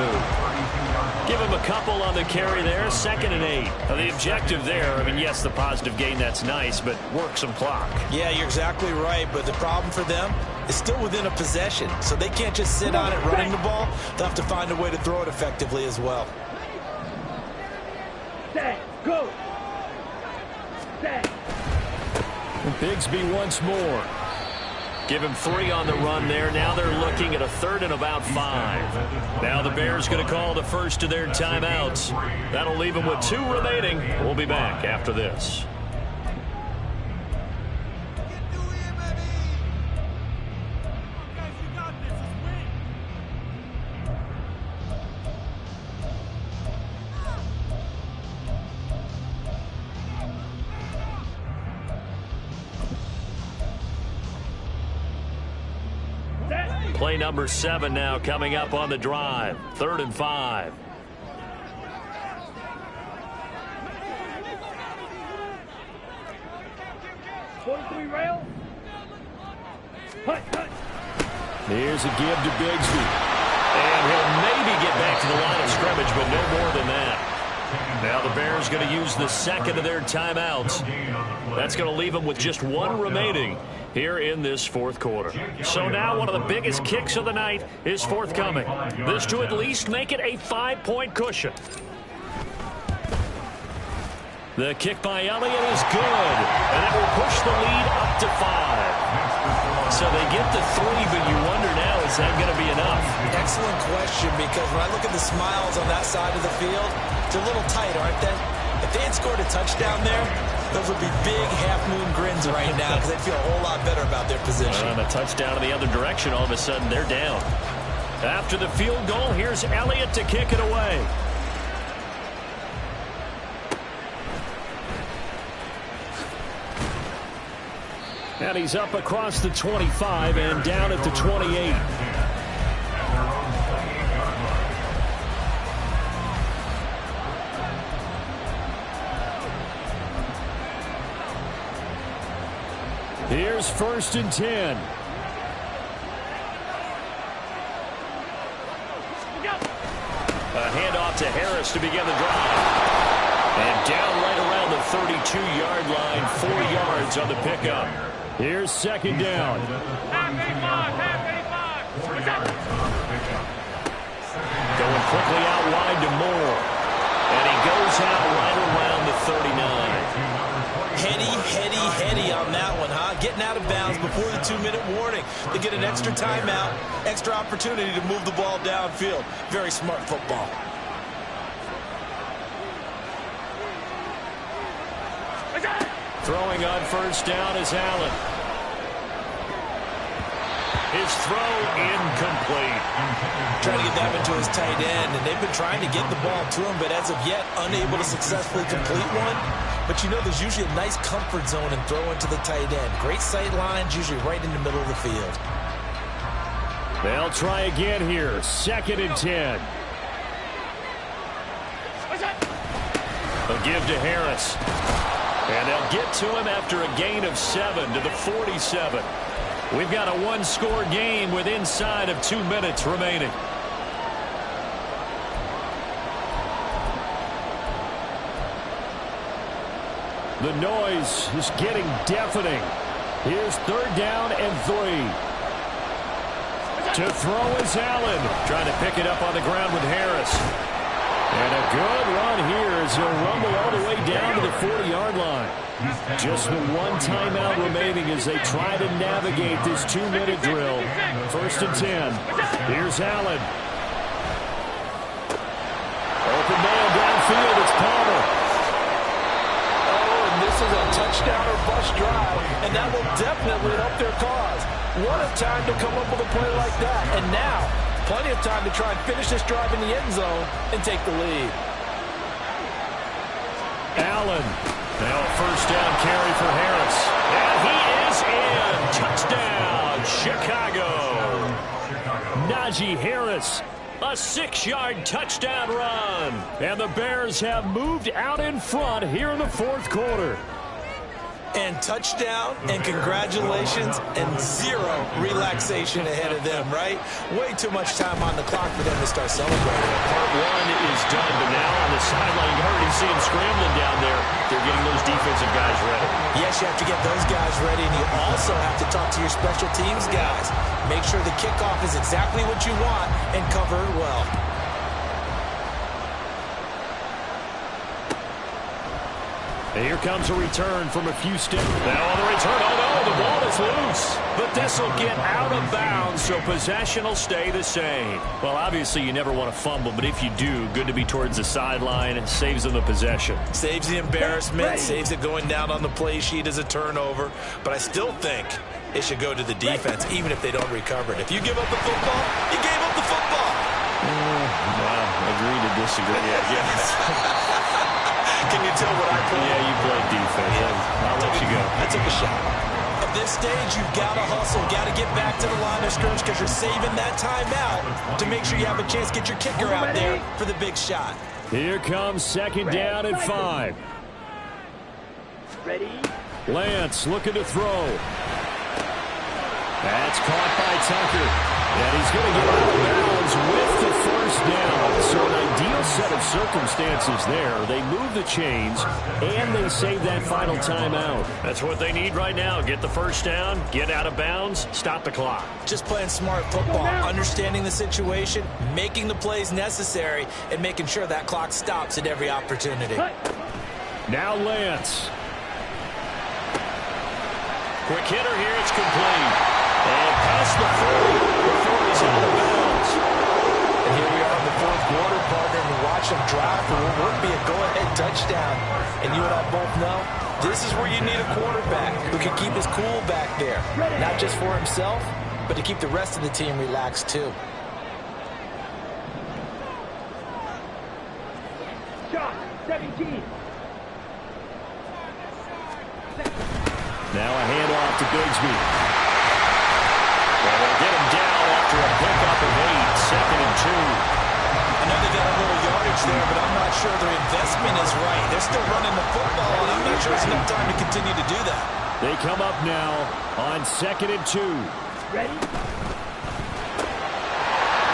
Give him a couple on the carry there. 2nd and 8. Now, the objective there, I mean, yes, the positive gain, that's nice, but work some clock. Yeah, you're exactly right. But the problem for them is still within a possession. So they can't just sit on it running the ball. They'll have to find a way to throw it effectively as well. Set, go! Set. Bigsby once more. Give him 3 on the run there. Now they're looking at a 3rd and about 5. Now the Bears going to call the first of their timeouts. That'll leave them with 2 remaining. We'll be back after this. Play number 7 now coming up on the drive. 3rd and 5. Rail. Hut. Here's a give to Bigsby. And he'll maybe get back to the line of scrimmage, but no more than that. Now the Bears going to use the 2nd of their timeouts. That's going to leave them with just 1 remaining here in this 4th quarter. So now one of the biggest kicks of the night is forthcoming. This to at least make it a 5-point cushion. The kick by Elliott is good, and it will push the lead up to 5. So they get to 3, but you wonder now, is that going to be enough? Excellent question, because when I look at the smiles on that side of the field, it's a little tight, aren't they? If they had scored a touchdown there, those would be big half-moon grins right now because they'd feel a whole lot better about their position. On a touchdown in the other direction, all of a sudden they're down. After the field goal, here's Elliott to kick it away. And he's up across the 25 and down at the 28. Here's 1st and 10. A handoff to Harris to begin the drive. And down right around the 32-yard line, 4 yards on the pickup. Here's 2nd down. Going quickly out wide to Moore. And he goes out right around the 39. Heady on that one, huh? Getting out of bounds before the 2-minute warning. They get an extra timeout, extra opportunity to move the ball downfield. Very smart football. Throwing on 1st down is Allen. His throw incomplete. Trying to get that one to his tight end, and they've been trying to get the ball to him, but as of yet, unable to successfully complete one. But you know, there's usually a nice comfort zone in throwing to the tight end. Great sight lines, usually right in the middle of the field. They'll try again here. 2nd and 10. A give to Harris. And they'll get to him after a gain of 7 to the 47. We've got a one-score game with inside of 2 minutes remaining. The noise is getting deafening. Here's 3rd down and 3. To throw is Allen. Trying to pick it up on the ground with Harris. And a good run here as he'll rumble all the way down to the 40-yard line. Just the one timeout remaining as they try to navigate this 2-minute drill. 1st and 10. Here's Allen. Open man downfield. It's Palmer. Oh, and this is a touchdown or bust drive, and that will definitely help their cause. What a time to come up with a play like that. And now, plenty of time to try and finish this drive in the end zone and take the lead. Allen. Now a 1st down carry for Harris. And he is in. Touchdown, Chicago. Najee Harris. A 6-yard touchdown run. And the Bears have moved out in front here in the 4th quarter. And touchdown, and congratulations, and 0 relaxation ahead of them, right? Way too much time on the clock for them to start celebrating. Part 1 is done, but now on the sideline, you already see him scrambling down there. They're getting those defensive guys ready. Yes, you have to get those guys ready, and you also have to talk to your special teams guys. Make sure the kickoff is exactly what you want and cover it well. And here comes a return from a few steps. Now on the return, oh no, the ball is loose. But this will get out of bounds, so possession will stay the same. Well, obviously you never want to fumble, but if you do, good to be towards the sideline. It saves them the possession. Saves the embarrassment, saves it going down on the play sheet as a turnover. But I still think it should go to the defense, even if they don't recover it. If you give up the football, you gave up the football. Well, agree to disagree, I guess. Can you tell what I play? Yeah, you play defense. Yeah. I'll let you go. I took a shot. At this stage, you've got to hustle, got to get back to the line of scrimmage because you're saving that timeout to make sure you have a chance to get your kicker out there for the big shot. Here comes 2nd down and 5. Ready? Lance looking to throw. That's caught by Tucker. And he's going to get out of bounds with the 1st down. So an ideal set of circumstances there. They move the chains, and they save that final timeout. That's what they need right now. Get the 1st down, get out of bounds, stop the clock. Just playing smart football, understanding the situation, making the plays necessary, and making sure that clock stops at every opportunity. Now Lance. Quick hitter here, it's complete. And past the 40 before he's out of bounds. And here we are in the 4th quarter, partner, and watch him drive for what would be a go-ahead touchdown. And you and I both know this is where you need a quarterback who can keep his cool back there, not just for himself, but to keep the rest of the team relaxed too. Shot, 17. Now a handoff to Bigsby. Well, they'll get him down after a pickup of 8, 2nd and 2. I know they got a little yardage there, but I'm not sure their investment is right. They're still running the football, and I'm not sure it's enough time to continue to do that. They come up now on 2nd and 2. Ready?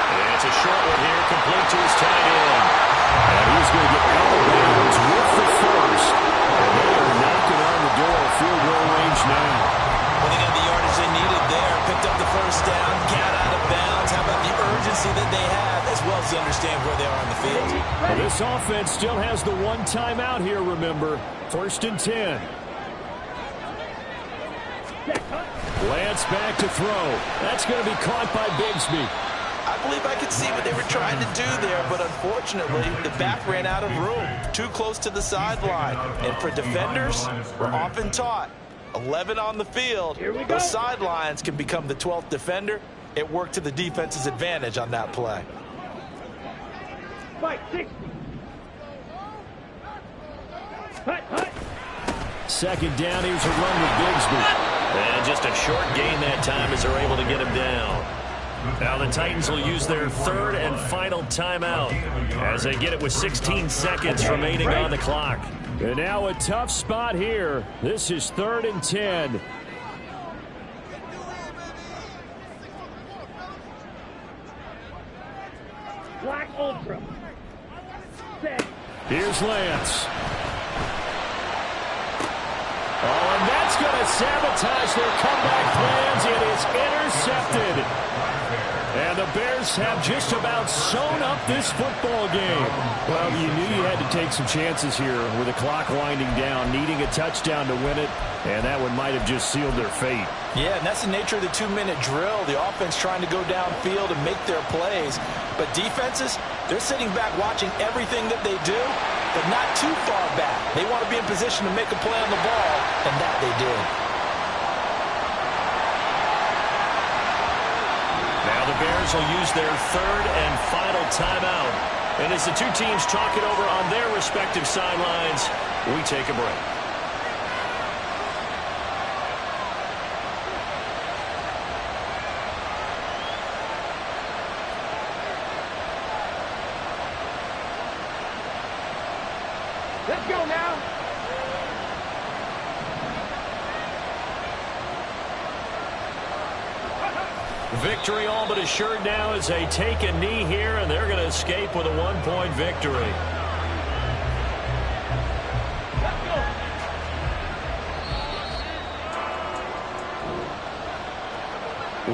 And it's a short one here, complete to his tight end. And he's going to get out of bounds with the first. And they are knocking on the door of field goal range now. Well, they got the yardage they needed there. Picked up the first down, got out of bounds. How about the urgency that they have, as well as they understand where they are on the field? Well, this offense still has the one timeout here, remember. 1st and 10. Lance back to throw. That's going to be caught by Bigsby. I believe I could see what they were trying to do there, but unfortunately, the back ran out of room. Too close to the sideline. And for defenders, we're often taught, 11 on the field, those sidelines can become the 12th defender. It worked to the defense's advantage on that play. Fight 60. Hut, hut. 2nd down, here's a run with Bigsby. And just a short gain that time as they're able to get him down. Now the Titans will use their 3rd and final timeout as they get it with 16 seconds remaining on the clock. And now a tough spot here. This is 3rd and 10. Black Ultra. Set. Here's Lance. Oh, and that's going to sabotage their comeback plans. It is intercepted. And the Bears have just about sewn up this football game. Well, you knew you had to take some chances here with the clock winding down, needing a touchdown to win it, and that one might have just sealed their fate. Yeah, and that's the nature of the 2-minute drill. The offense trying to go downfield and make their plays. But defenses, they're sitting back watching everything that they do, but not too far back. They want to be in position to make a play on the ball, and that they did. Now the Bears will use their 3rd and final timeout. And as the two teams talk it over on their respective sidelines, we take a break. Let's go now. Victory all but assured now as they take a knee here, and they're going to escape with a 1-point victory.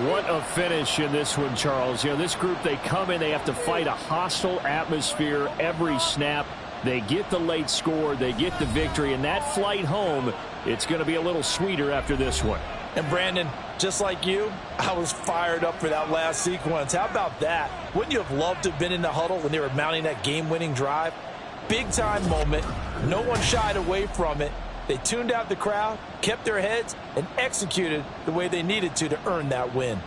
What a finish in this one, Charles. You know, this group, they come in, they have to fight a hostile atmosphere every snap. They get the late score, they get the victory, and that flight home, it's going to be a little sweeter after this one. And Brandon, just like you, I was fired up for that last sequence. How about that? Wouldn't you have loved to have been in the huddle when they were mounting that game-winning drive? Big-time moment. No one shied away from it. They tuned out the crowd, kept their heads, and executed the way they needed to earn that win.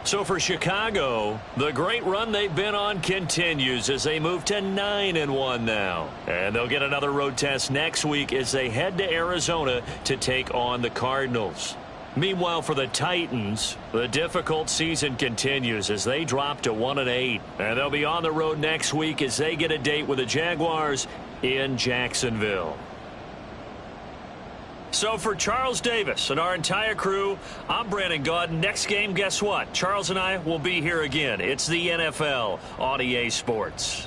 So for Chicago, the great run they've been on continues as they move to 9-1 now. And they'll get another road test next week as they head to Arizona to take on the Cardinals. Meanwhile, for the Titans, the difficult season continues as they drop to 1-8. And they'll be on the road next week as they get a date with the Jaguars in Jacksonville. So for Charles Davis and our entire crew, I'm Brandon Gaudin. Next game, guess what? Charles and I will be here again. It's the NFL on EA Sports.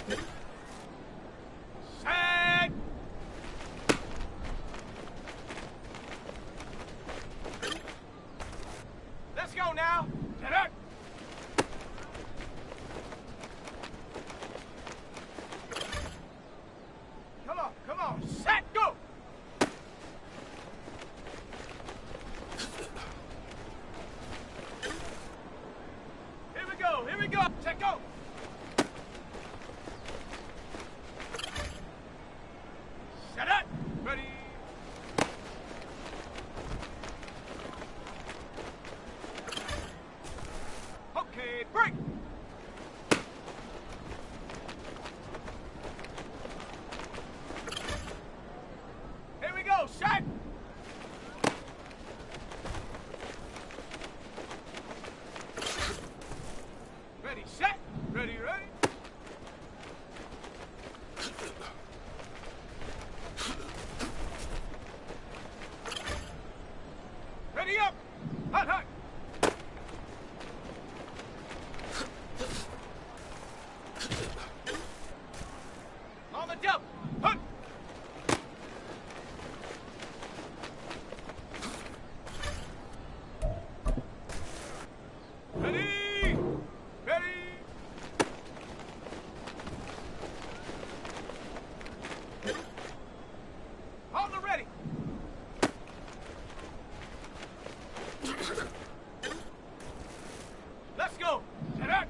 Set. Let's go now. Set up. Come on. Set, go. Here we go. Set, go. Set up. Ready. Okay, break. Here we go. Set. Ready, set. Ready. Ready up. Hot. On the double. Hut. Ready. Hold the ready. Let's go. Set up.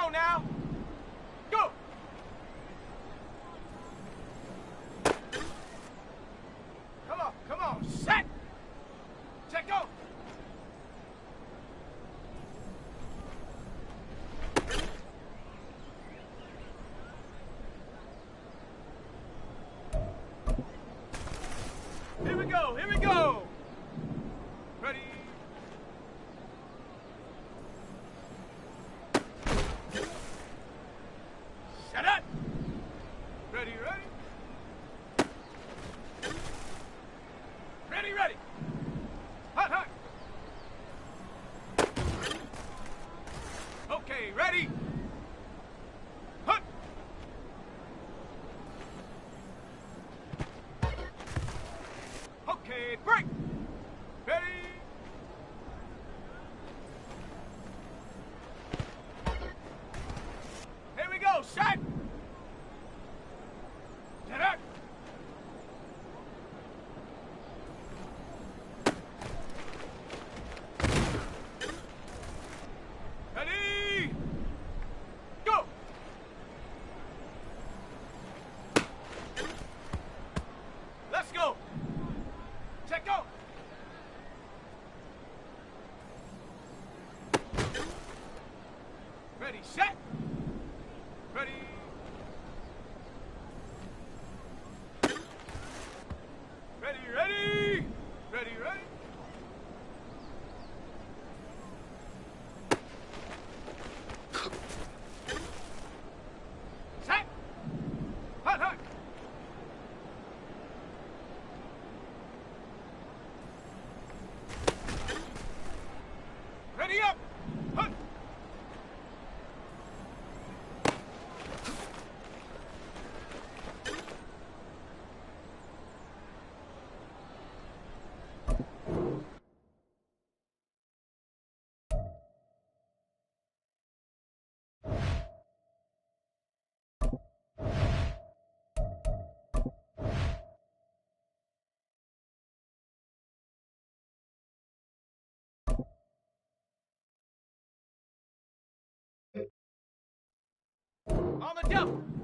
go now. Go. Come on, set. Check go. Here we go, here we go. Ready. Set up. Ready, ready. Ready, ready. Hot, hot. Okay, ready. Hot. Okay, break. Ready. Here we go, set. Set up. Ready. Go. Let's go. Check go. Ready, set. Ready. Ready, ready. Ready, ready. Set. Hot, hot. Ready up. Hot. On the double.